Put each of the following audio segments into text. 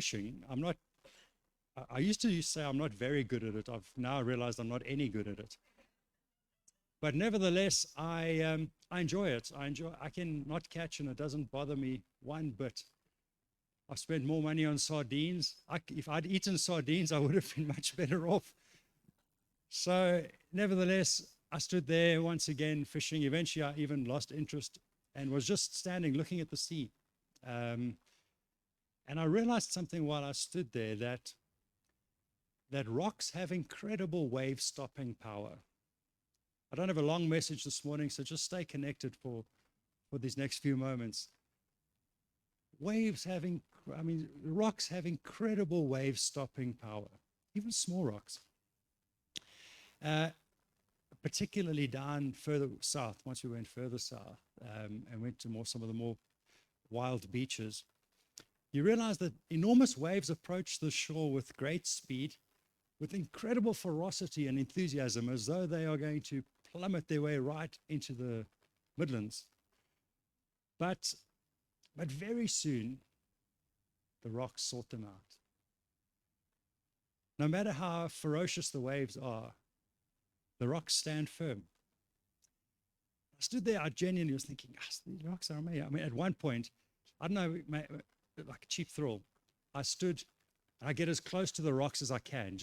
fishing. I used to say I'm not very good at it. I've now realized I'm not any good at it. But nevertheless, I enjoy it. I can not catch and it doesn't bother me one bit. I've spent more money on sardines. If I'd eaten sardines, I would have been much better off. So nevertheless, I stood there once again fishing. Eventually, I even lost interest and was just standing looking at the sea. And I realized something while I stood there, that rocks have incredible wave-stopping power. I don't have a long message this morning, so just stay connected for these next few moments. Rocks have incredible wave-stopping power, even small rocks. Particularly down further south, once we went further south and went to some of the more wild beaches, you realize that enormous waves approach the shore with great speed, with incredible ferocity and enthusiasm, as though they are going to plummet their way right into the Midlands. But very soon, the rocks sort them out. No matter how ferocious the waves are, the rocks stand firm. I stood there, I genuinely was thinking, these rocks are amazing. I mean, at one point, I don't know, like a cheap thrill, I stood, and I get as close to the rocks as I can,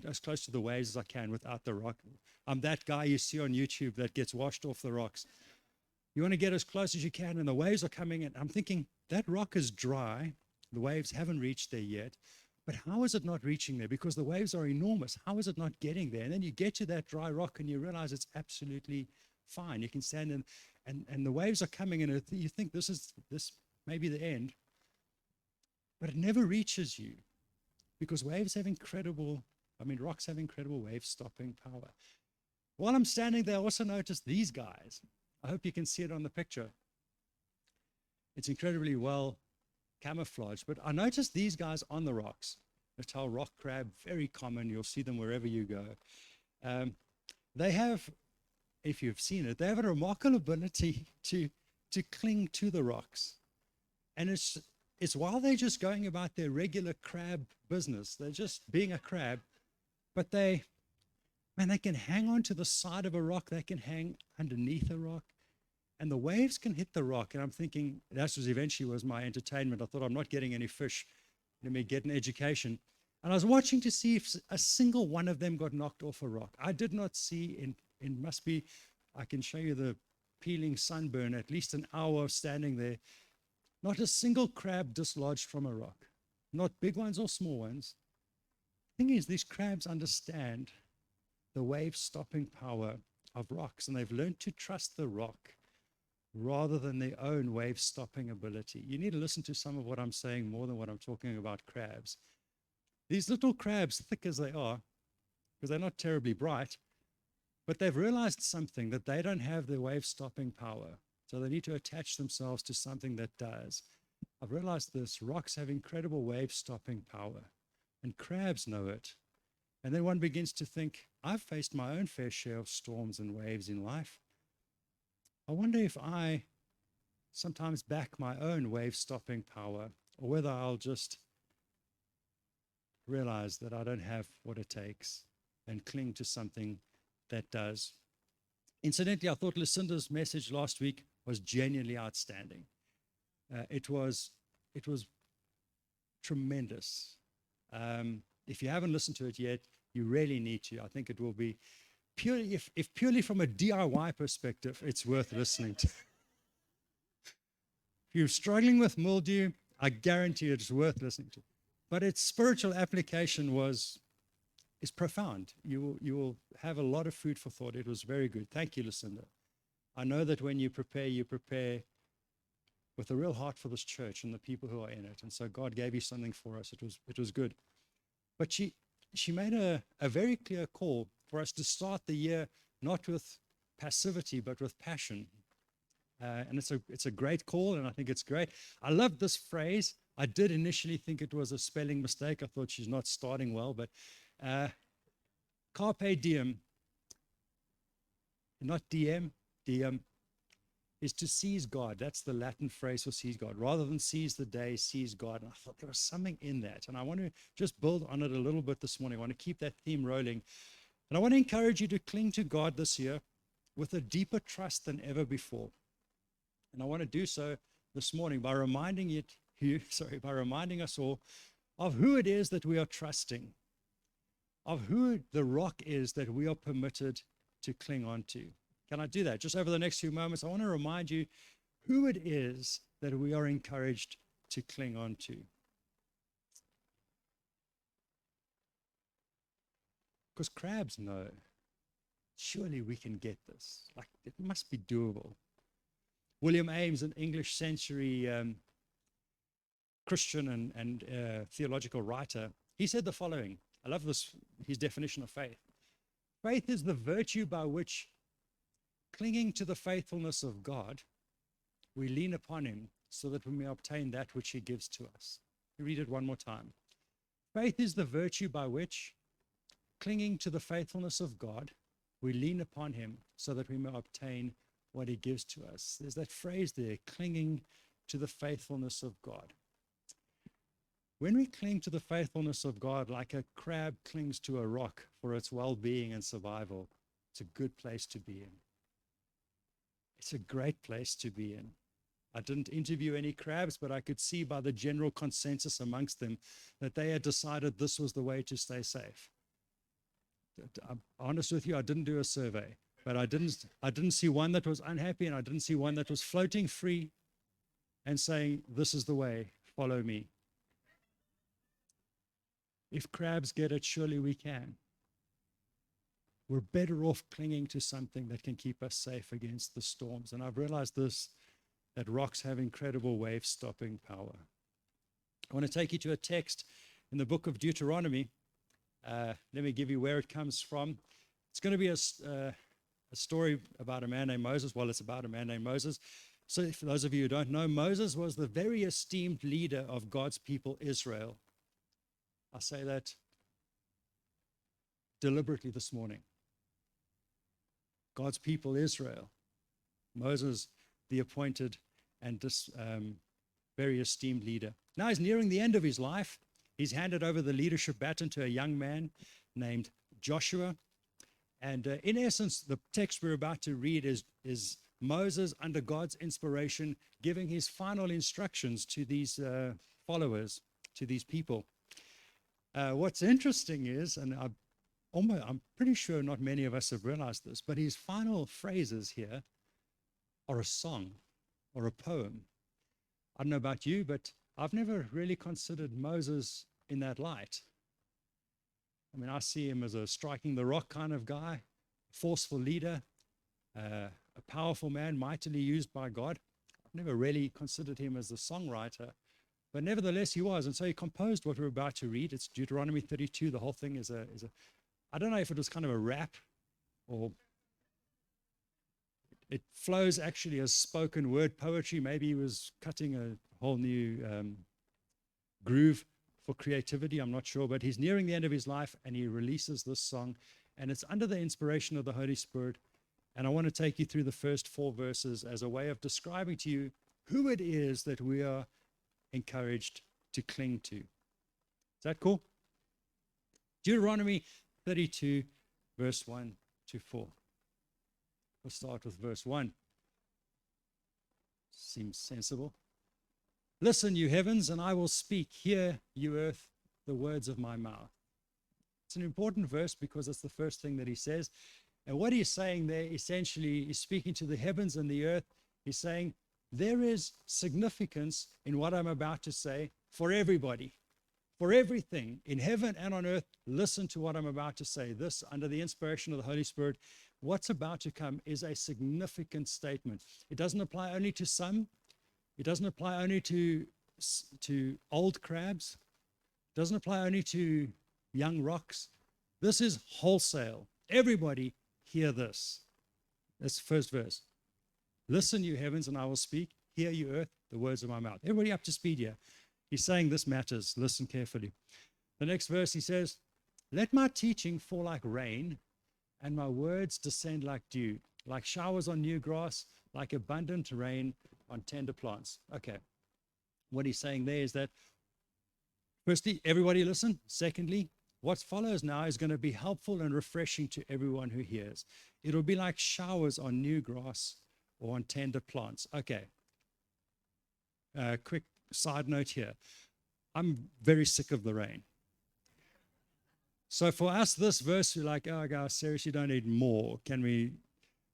as close to the waves as I can without the rock. I'm that guy you see on YouTube that gets washed off the rocks. You want to get as close as you can, and the waves are coming, and I'm thinking, that rock is dry. The waves haven't reached there yet. But how is it not reaching there? Because the waves are enormous. How is it not getting there? And then you get to that dry rock and you realize it's absolutely fine. You can stand in, and the waves are coming, and you think this may be the end. But it never reaches you, because rocks have incredible wave-stopping power. While I'm standing there, I also noticed these guys. I hope you can see it on the picture. It's incredibly well camouflaged, but I noticed these guys on the rocks. Natal rock crab, very common. You'll see them wherever you go. They have, if you've seen it, they have a remarkable ability to cling to the rocks. And it's while they're just going about their regular crab business, they're just being a crab, but they can hang on to the side of a rock, they can hang underneath a rock, and the waves can hit the rock. And I'm thinking, that eventually was my entertainment. I thought, I'm not getting any fish, let me get an education. And I was watching to see if a single one of them got knocked off a rock. I did not see, I can show you the peeling sunburn, at least an hour of standing there, not a single crab dislodged from a rock, not big ones or small ones. The thing is, these crabs understand the wave-stopping power of rocks, and they've learned to trust the rock rather than their own wave-stopping ability. You need to listen to some of what I'm saying more than what I'm talking about crabs. These little crabs, thick as they are, because they're not terribly bright, but they've realized something, that they don't have the wave-stopping power. So they need to attach themselves to something that does. I've realized this. Rocks have incredible wave-stopping power, and crabs know it. And then one begins to think, I've faced my own fair share of storms and waves in life. I wonder if I sometimes back my own wave-stopping power, or whether I'll just realize that I don't have what it takes and cling to something that does. Incidentally, I thought Lucinda's message last week was genuinely outstanding. It was tremendous. If you haven't listened to it yet, you really need to. I think it will be purely, if purely from a DIY perspective, it's worth listening to. If you're struggling with mildew, I guarantee it's worth listening to. But its spiritual application is profound. You will have a lot of food for thought. It was very good. Thank you, Lucinda. I know that when you prepare with a real heart for this church and the people who are in it. And so God gave you something for us. It was good. But she made a very clear call for us to start the year not with passivity, but with passion. And it's a great call, and I think it's great. I love this phrase. I did initially think it was a spelling mistake. I thought she's not starting well, but carpe diem, not DM, diem. is to seize God. That's the Latin phrase for seize God. Rather than seize the day, seize God. And I thought there was something in that. And I want to just build on it a little bit this morning. I want to keep that theme rolling. And I want to encourage you to cling to God this year with a deeper trust than ever before. And I want to do so this morning by reminding by reminding us all of who it is that we are trusting, of who the rock is that we are permitted to cling on to. Can I do that? Just over the next few moments, I want to remind you who it is that we are encouraged to cling on to. Because crabs know, surely we can get this. Like, it must be doable. William Ames, an English century Christian and theological writer, he said the following. I love this, his definition of faith. Faith is the virtue by which, clinging to the faithfulness of God, we lean upon him so that we may obtain that which he gives to us. Read it one more time. Faith is the virtue by which, clinging to the faithfulness of God, we lean upon him so that we may obtain what he gives to us. There's that phrase there, clinging to the faithfulness of God. When we cling to the faithfulness of God like a crab clings to a rock for its well-being and survival, it's a good place to be in. It's a great place to be in. I didn't interview any crabs, but I could see by the general consensus amongst them that they had decided this was the way to stay safe. I'm honest with you, I didn't do a survey, but I didn't see one that was unhappy, and I didn't see one that was floating free and saying, this is the way, follow me. If crabs get it, surely we can. We're better off clinging to something that can keep us safe against the storms. And I've realized this, that rocks have incredible wave-stopping power. I want to take you to a text in the book of Deuteronomy. Let me give you where it comes from. It's going to be a story about a man named Moses. Well, it's about a man named Moses. So for those of you who don't know, Moses was the very esteemed leader of God's people, Israel. I say that deliberately this morning. God's people, Israel. Moses, the appointed and very esteemed leader. Now he's nearing the end of his life. He's handed over the leadership baton to a young man named Joshua. And in essence, the text we're about to read is Moses, under God's inspiration, giving his final instructions to these followers, to these people. What's interesting is, and I'm pretty sure not many of us have realized this, but his final phrases here are a song or a poem. I don't know about you, but I've never really considered Moses in that light. I mean, I see him as a striking the rock kind of guy, forceful leader, a powerful man, mightily used by God. I've never really considered him as a songwriter, but nevertheless he was. And so he composed what we're about to read. It's Deuteronomy 32. The whole thing is I don't know if it was kind of a rap or it flows actually as spoken word poetry. Maybe he was cutting a whole new groove for creativity. I'm not sure, but he's nearing the end of his life and he releases this song, and it's under the inspiration of the Holy Spirit. And I want to take you through the first 4 verses as a way of describing to you who it is that we are encouraged to cling to. Is that cool? Deuteronomy 32, verse 1 to 4. We'll start with verse 1. Seems sensible. Listen, you heavens, and I will speak. Hear, you earth, the words of my mouth. It's an important verse because it's the first thing that he says. And what he's saying there essentially is speaking to the heavens and the earth. He's saying there is significance in what I'm about to say for everybody, for everything in heaven and on earth. Listen to what I'm about to say. This, under the inspiration of the Holy Spirit, what's about to come is a significant statement. It doesn't apply only to some. It doesn't apply only to old crabs. It doesn't apply only to young rocks. This is wholesale. Everybody hear this. That's the first verse. Listen, you heavens, and I will speak. Hear, you earth, the words of my mouth. Everybody up to speed here. He's saying this matters. Listen carefully. The next verse, he says, let my teaching fall like rain and my words descend like dew, like showers on new grass, like abundant rain on tender plants. Okay. What he's saying there is that, firstly, everybody listen. Secondly, what follows now is going to be helpful and refreshing to everyone who hears. It'll be like showers on new grass or on tender plants. Okay. Quick side note here. I'm very sick of the rain. So for us, this verse, we're like, oh, guys, seriously, don't need more. Can we?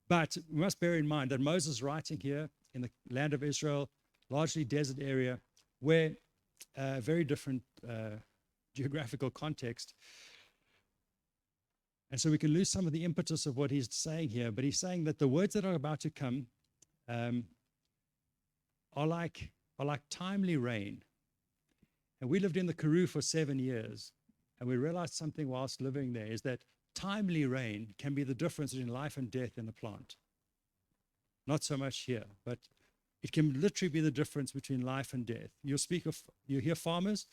But we must bear in mind that Moses writing here in the land of Israel, largely desert area, where very different geographical context. And so we can lose some of the impetus of what he's saying here, but he's saying that the words that are about to come are like timely rain. And we lived in the Karoo for 7 years, and we realized something whilst living there is that timely rain can be the difference between life and death in a plant. Not so much here, but it can literally be the difference between life and death. You hear farmers.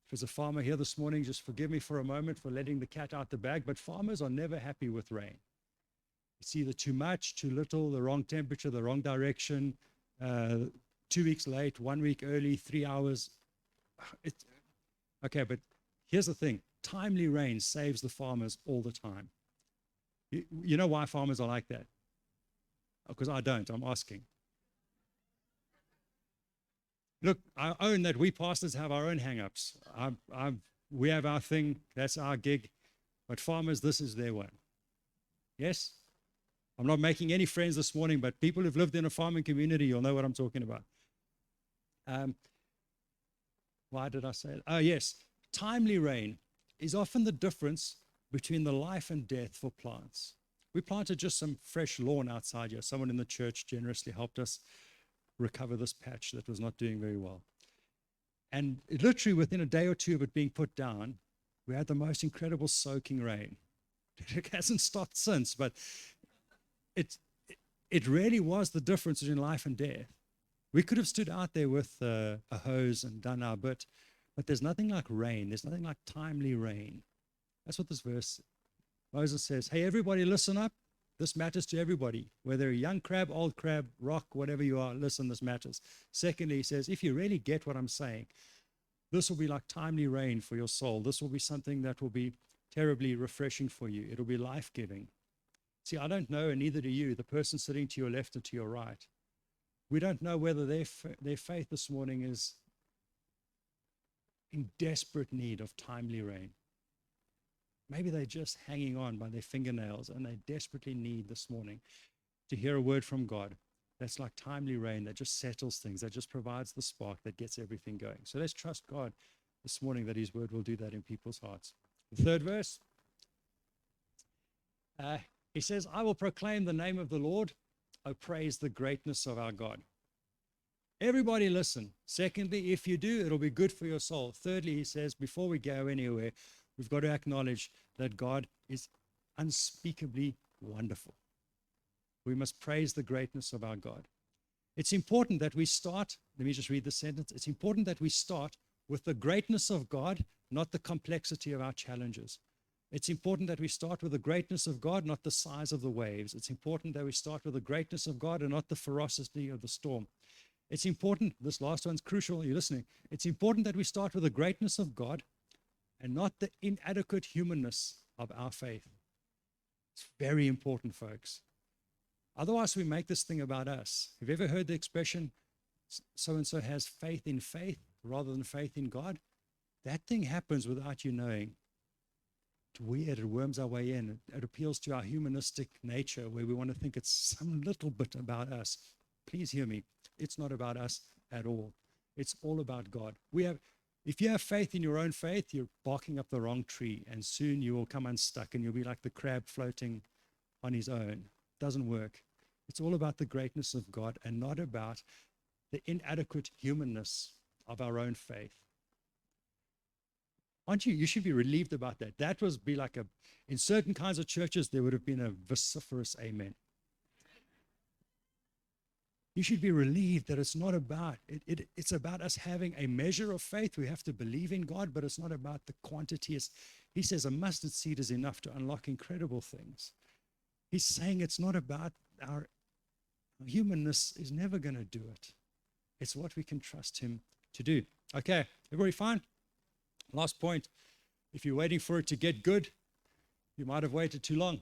If there's a farmer here this morning, just forgive me for a moment for letting the cat out the bag, but farmers are never happy with rain. It's either too much, too little, the wrong temperature, the wrong direction, 2 weeks late, 1 week early, 3 hours. Okay, but here's the thing. Timely rain saves the farmers all the time. You know why farmers are like that? Because I don't. I'm asking. Look, I own that we pastors have our own hang-ups. We have our thing. That's our gig. But farmers, this is their one. Yes? I'm not making any friends this morning, but people who've lived in a farming community, you'll know what I'm talking about. Why did I say that? Oh, yes. Timely rain is often the difference between the life and death for plants. We planted just some fresh lawn outside here. Someone in the church generously helped us recover this patch that was not doing very well. And literally within a day or two of it being put down, we had the most incredible soaking rain. It hasn't stopped since, but it really was the difference between life and death. We could have stood out there with a hose and done our bit, but there's nothing like rain. There's nothing like timely rain. That's what this verse, Moses says, hey, everybody listen up. This matters to everybody, whether a young crab, old crab, rock, whatever you are, listen, this matters. Secondly, he says, if you really get what I'm saying, this will be like timely rain for your soul. This will be something that will be terribly refreshing for you. It'll be life-giving. See, I don't know, and neither do you, the person sitting to your left and to your right. We don't know whether their faith this morning is in desperate need of timely rain. Maybe they're just hanging on by their fingernails and they desperately need this morning to hear a word from God that's like timely rain that just settles things, that just provides the spark that gets everything going. So let's trust God this morning that his word will do that in people's hearts. The third verse, he says, I will proclaim the name of the Lord. Oh, praise the greatness of our God. Everybody listen. Secondly, if you do, it'll be good for your soul. Thirdly, he says, before we go anywhere, we've got to acknowledge that God is unspeakably wonderful. We must praise the greatness of our God. It's important that we start, let me just read the sentence. It's important that we start with the greatness of God, not the complexity of our challenges. It's important that we start with the greatness of God, not the size of the waves. It's important that we start with the greatness of God and not the ferocity of the storm. It's important, this last one's crucial, you're listening. It's important that we start with the greatness of God and not the inadequate humanness of our faith. It's very important, folks. Otherwise, we make this thing about us. Have you ever heard the expression, so-and-so has faith in faith rather than faith in God? That thing happens without you knowing. It's weird. It worms our way in. It appeals to our humanistic nature where we want to think it's some little bit about us. Please hear me. It's not about us at all. It's all about God. If you have faith in your own faith, you're barking up the wrong tree, and soon you will come unstuck and you'll be like the crab floating on his own. It doesn't work. It's all about the greatness of God and not about the inadequate humanness of our own faith. Aren't you? You should be relieved about that. That would be like in certain kinds of churches, there would have been a vociferous amen. You should be relieved that it's not about, it's about us having a measure of faith. We have to believe in God, but it's not about the quantity. He says a mustard seed is enough to unlock incredible things. He's saying it's not about our Humanness is never going to do it. It's what we can trust him to do. Okay, everybody fine? Last point. If you're waiting for it to get good, you might have waited too long.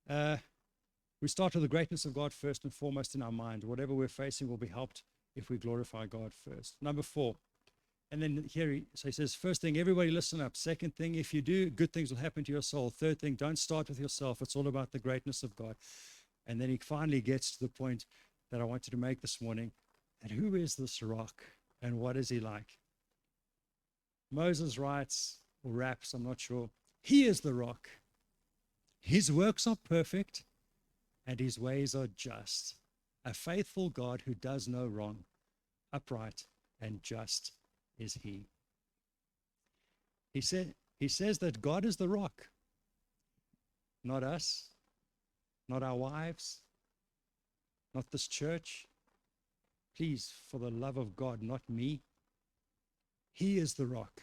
We start with the greatness of God first and foremost in our mind. Whatever we're facing will be helped if we glorify God first. Number 4. And then here he says, first thing, everybody listen up. Second thing, if you do, good things will happen to your soul. Third thing, don't start with yourself. It's all about the greatness of God. And then he finally gets to the point that I wanted to make this morning. And who is this rock and what is he like? Moses writes, or raps, I'm not sure. He is the rock. His works are perfect and his ways are just. A faithful God who does no wrong, upright and just is he. He says that God is the rock, not us, not our wives, not this church. Please, for the love of God, not me. He is the rock.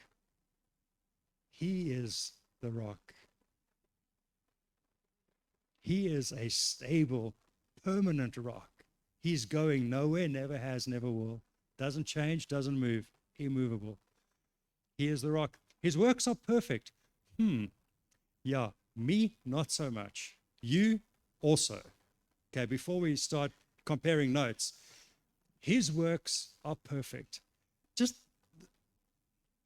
He is the rock. He is a stable, permanent rock. He's going nowhere, never has, never will. Doesn't change, doesn't move, immovable. He is the rock. His works are perfect. Yeah, me, not so much. You, also. Okay, before we start comparing notes, his works are perfect. Just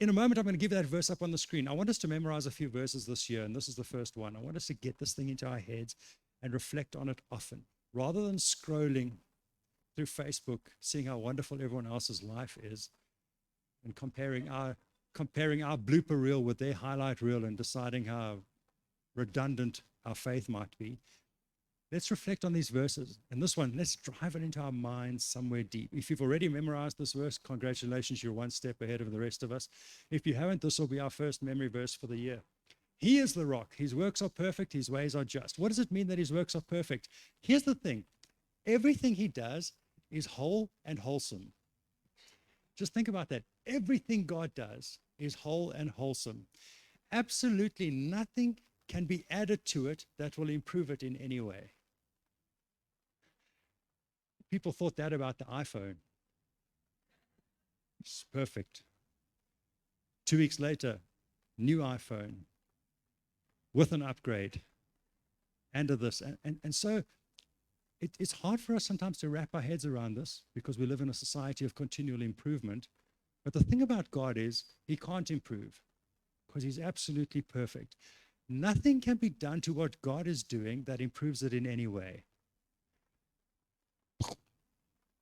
in a moment, I'm going to give that verse up on the screen. I want us to memorize a few verses this year, and this is the first one. I want us to get this thing into our heads and reflect on it often, rather than scrolling through Facebook, seeing how wonderful everyone else's life is, and comparing our blooper reel with their highlight reel and deciding how redundant our faith might be. Let's reflect on these verses. And this one, let's drive it into our minds somewhere deep. If you've already memorized this verse, congratulations, you're one step ahead of the rest of us. If you haven't, this will be our first memory verse for the year. He is the rock. His works are perfect. His ways are just. What does it mean that his works are perfect? Here's the thing. Everything he does is whole and wholesome. Just think about that. Everything God does is whole and wholesome. Absolutely nothing can be added to it that will improve it in any way. People thought that about the iPhone. It's perfect. 2 weeks later, new iPhone with an upgrade and this. And so it's hard for us sometimes to wrap our heads around this because we live in a society of continual improvement. But the thing about God is he can't improve because he's absolutely perfect. Nothing can be done to what God is doing that improves it in any way.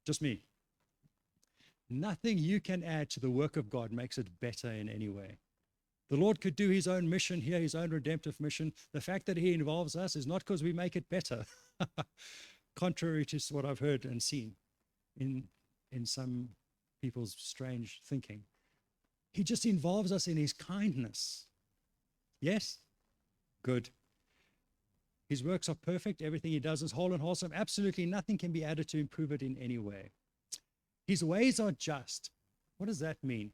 Just me. Nothing you can add to the work of God makes it better in any way. The Lord could do his own mission here, his own redemptive mission. The fact that he involves us is not because we make it better, contrary to what I've heard and seen in some people's strange thinking. He just involves us in his kindness. Yes? Good. His works are perfect. Everything he does is whole and wholesome. Absolutely nothing can be added to improve it in any way. His ways are just. What does that mean?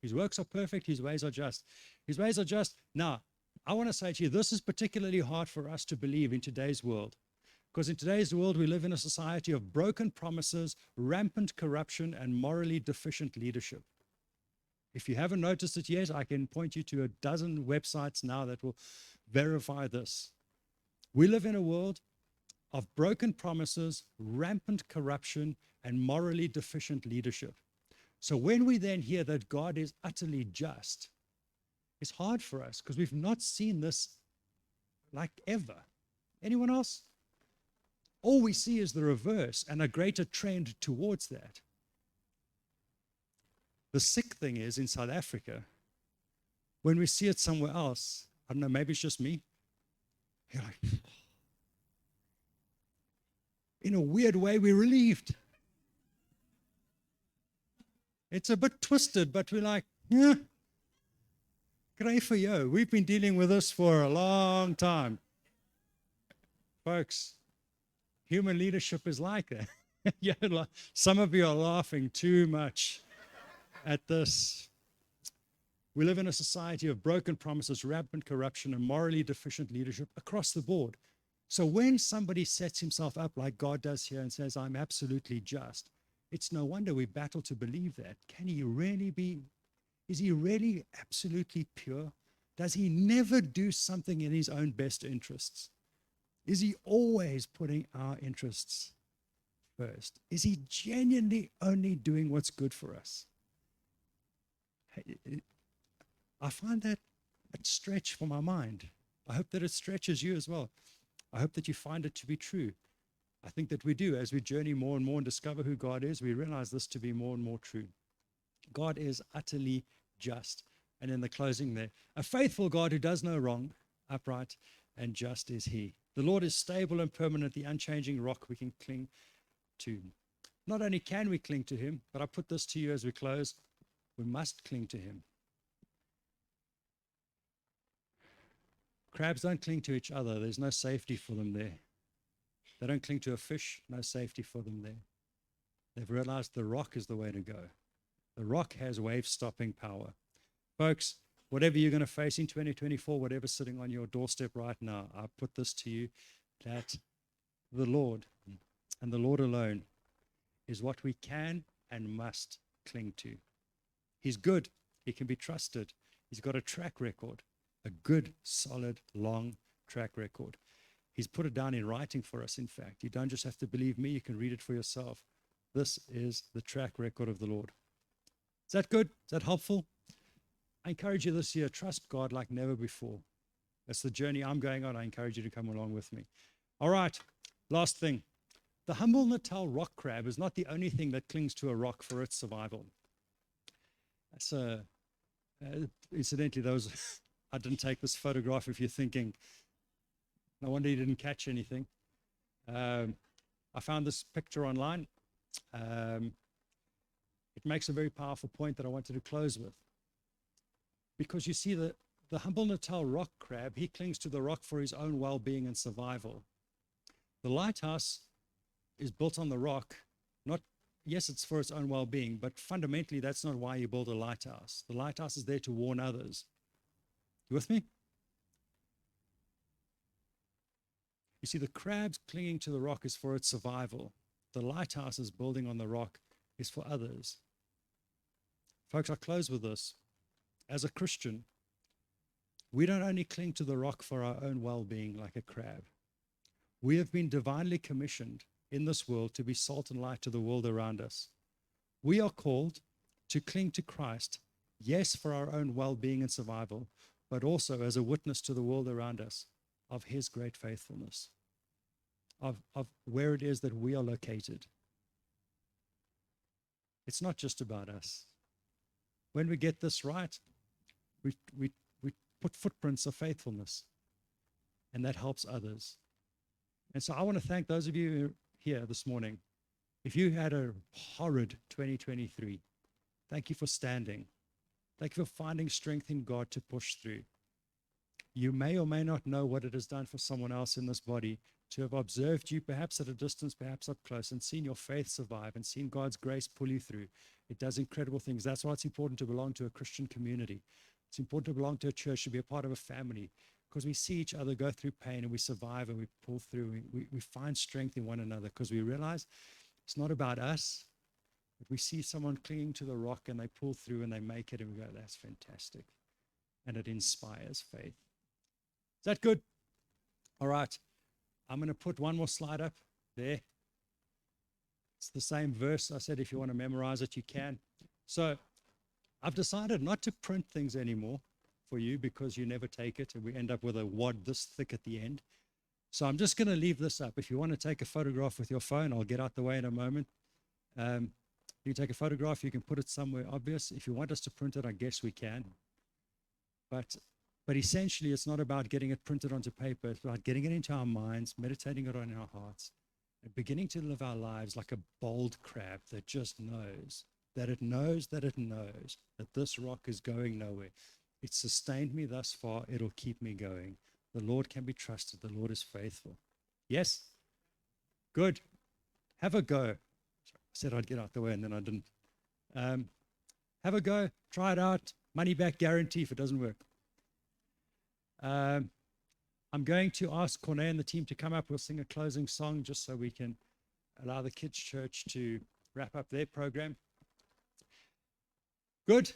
His works are perfect. His ways are just. His ways are just. Now, I want to say to you, this is particularly hard for us to believe in today's world. Because in today's world, we live in a society of broken promises, rampant corruption, and morally deficient leadership. If you haven't noticed it yet, I can point you to a dozen websites now that will verify this. We live in a world of broken promises, rampant corruption, and morally deficient leadership. So when we then hear that God is utterly just, it's hard for us because we've not seen this like ever. Anyone else? All we see is the reverse and a greater trend towards that. The sick thing is in South Africa, when we see it somewhere else, I don't know, maybe it's just me, you're like, in a weird way, we're relieved. It's a bit twisted, but we're like, yeah, great for you. We've been dealing with this for a long time. Folks, human leadership is like that. Yeah, some of you are laughing too much at this. We live in a society of broken promises, rampant corruption, and morally deficient leadership across the board. So when somebody sets himself up like God does here and says, I'm absolutely just, it's no wonder we battle to believe that. Can he really be? Is he really absolutely pure? Does he never do something in his own best interests? Is he always putting our interests first? Is he genuinely only doing what's good for us? I find that a stretch for my mind. I hope that it stretches you as well. I hope that you find it to be true. I think that we do. As we journey more and more and discover who God is, we realize this to be more and more true. God is utterly just. And in the closing there, a faithful God who does no wrong, upright and just is he. The Lord is stable and permanent, the unchanging rock we can cling to. Not only can we cling to him, but I put this to you as we close, we must cling to him. Crabs don't cling to each other. There's no safety for them there. They don't cling to a fish, no safety for them there. They've realized the rock is the way to go. The rock has wave-stopping power. Folks, whatever you're going to face in 2024, whatever's sitting on your doorstep right now, I put this to you, that the Lord and the Lord alone is what we can and must cling to. He's good. He can be trusted. He's got a track record, a good, solid, long track record. He's put it down in writing for us, in fact. You don't just have to believe me. You can read it for yourself. This is the track record of the Lord. Is that good? Is that helpful? I encourage you this year, trust God like never before. That's the journey I'm going on. I encourage you to come along with me. All right, last thing. The humble Natal rock crab is not the only thing that clings to a rock for its survival. That's incidentally, I didn't take this photograph if you're thinking, no wonder you didn't catch anything. I found this picture online. It makes a very powerful point that I wanted to close with. Because you see, the humble Natal rock crab, he clings to the rock for his own well-being and survival. The lighthouse is built on the rock, yes, it's for its own well-being, but fundamentally, that's not why you build a lighthouse. The lighthouse is there to warn others. You with me? You see, the crab's clinging to the rock is for its survival. The lighthouse is building on the rock is for others. Folks, I close with this. As a Christian, we don't only cling to the rock for our own well-being like a crab. We have been divinely commissioned in this world to be salt and light to the world around us. We are called to cling to Christ, yes, for our own well-being and survival, but also as a witness to the world around us of his great faithfulness, of where it is that we are located. It's not just about us. When we get this right, we put footprints of faithfulness, and that helps others. And so I want to thank those of you here this morning. If you had a horrid 2023, thank you for standing. Thank you for finding strength in God to push through. You may or may not know what it has done for someone else in this body to have observed you, perhaps at a distance, perhaps up close, and seen your faith survive and seen God's grace pull you through. It does incredible things. That's why it's important to belong to a Christian community. It's important to belong to a church, to be a part of a family, because we see each other go through pain and we survive and we pull through. We find strength in one another because we realize it's not about us, but we see someone clinging to the rock and they pull through and they make it and we go, that's fantastic. And it inspires faith. Is that good? All right. I'm going to put one more slide up there. It's the same verse. I said if you want to memorize it, you can. So I've decided not to print things anymore for you because you never take it and we end up with a wad this thick at the end. So I'm just going to leave this up. If you want to take a photograph with your phone, I'll get out the way in a moment. You can take a photograph. You can put it somewhere obvious. If you want us to print it, I guess we can. But essentially, it's not about getting it printed onto paper. It's about getting it into our minds, meditating it on our hearts, and beginning to live our lives like a bold crab that just knows that it knows that it knows that this rock is going nowhere. It's sustained me thus far. It'll keep me going. The Lord can be trusted. The Lord is faithful. Yes? Good. Have a go. I said I'd get out the way and then I didn't. Have a go. Try it out. Money back guarantee if it doesn't work. I'm going to ask Corné and the team to come up. We'll sing a closing song just so we can allow the kids' church to wrap up their program. Good.